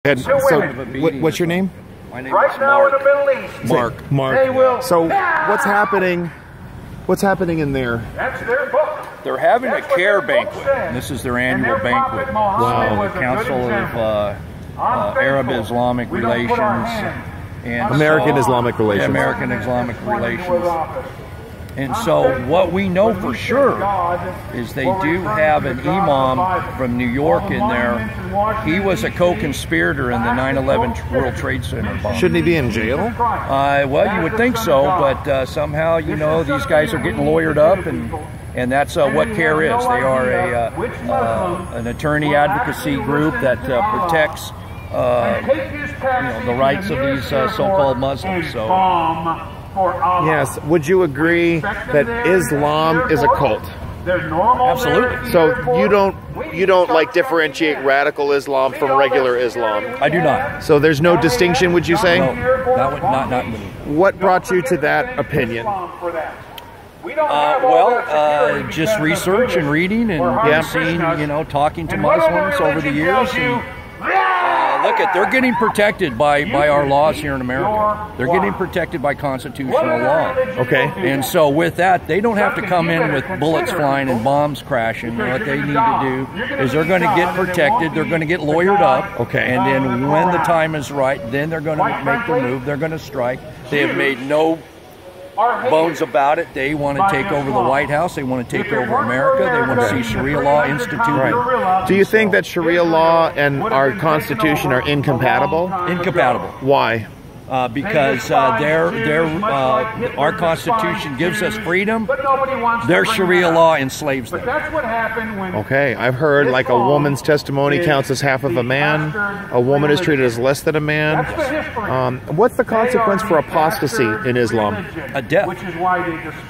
And so, what's your name? My name is Mark. In the Middle East. Mark. So, what's happening? What's happening in there? That's their book. They're having a care banquet. And this is their annual banquet. Wow. The Council of Arab Islamic Relations and American Islamic Relations. American Islamic Relations. And so what we know for sure is they do have an imam from New York in there. He was a co-conspirator in the 9/11 World Trade Center bomb. Shouldn't he be in jail? Well, you would think so, but somehow, you know, these guys are getting lawyered up, and that's what CARE is. They are an attorney advocacy group that protects the rights of these so-called Muslims. So. Yes. Would you agree that Islam is a cult? Absolutely. So you don't like differentiate radical Islam from regular Islam? I do not. So there's no distinction, would you say? No, not me. What brought you to that opinion? Just research and reading and seeing, talking to Muslims over the years. And, they're getting protected by our laws here in America. They're getting protected by constitutional law. Okay. And so with that, they don't have to come in with bullets flying and bombs crashing. What they need to do is they're going to get protected. They're going to get lawyered up. Okay. And then when the time is right, then they're going to make their move. They're going to strike. They have made no bones about it. They want to take over the White House. They want to take over America. They want to see Sharia law instituted. Right. Do you think that Sharia law and our Constitution are incompatible? Incompatible. Why? Because our Constitution gives us freedom. Their Sharia law enslaves them. Okay, I've heard like a woman's testimony counts as half of a man. A woman is treated as less than a man. What's the consequence for apostasy in Islam? A death.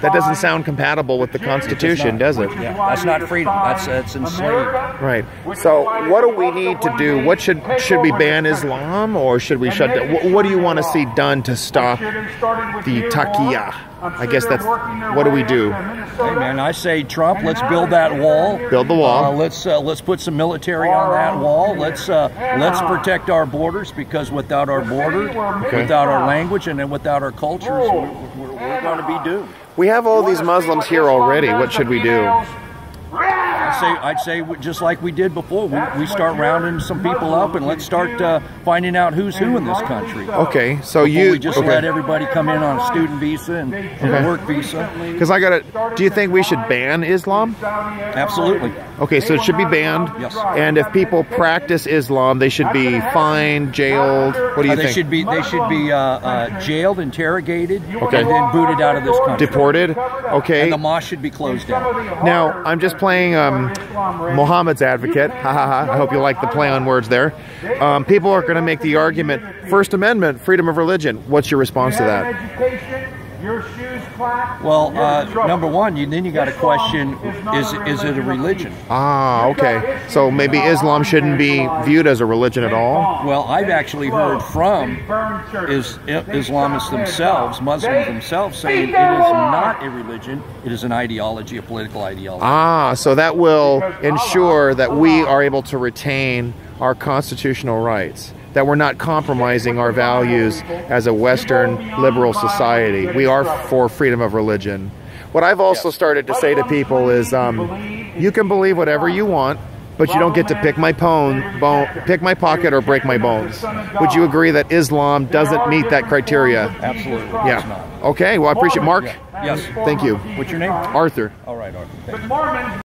That doesn't sound compatible with the Constitution, does it? Yeah, that's not freedom. That's enslaved. Right. So what do we need to do? What should we ban Islam, or should we shut down? What do you want to see done to stop the taqiyya? I guess that's, what do we do? Hey man, I say Trump, let's build that wall. Build the wall. Let's put some military on that wall. Let's protect our borders, because without our borders, without our language, and then without our cultures, we're going to be doomed. We have all these Muslims here already. What should we do? I'd say just like we did before, we start rounding some people up, and let's start finding out who's who in this country. Okay, so we just let everybody come in on a student visa and a work visa. Because do you think we should ban Islam? Absolutely. Okay, so it should be banned. Yes. And if people practice Islam, they should be fined, jailed. What do you think? They should be jailed, interrogated, okay, and then booted out of this country. Deported. Okay. And the mosque should be closed down. Now, I'm just playing Muhammad's advocate. Ha ha ha. I hope you like the play on words there. People are going to make the argument, First Amendment, freedom of religion. What's your response to that? Well, number one, then you got to question, is it a religion? Ah, okay. So maybe Islam shouldn't be viewed as a religion at all? Well, I've actually heard from Islamists themselves, Muslims themselves, saying it is not a religion, it is an ideology, a political ideology. Ah, so that will ensure that we are able to retain our constitutional rights, that we're not compromising our values as a Western liberal society. We are for freedom of religion. What I've also started to say to people is, you can believe whatever you want, but you don't get to pick my pocket or break my bones. Would you agree that Islam doesn't meet that criteria? Absolutely. Yeah. Okay, well, I appreciate it. Mark? Yeah. Yes. Thank you. What's your name? Arthur. All right, Arthur. Thank you.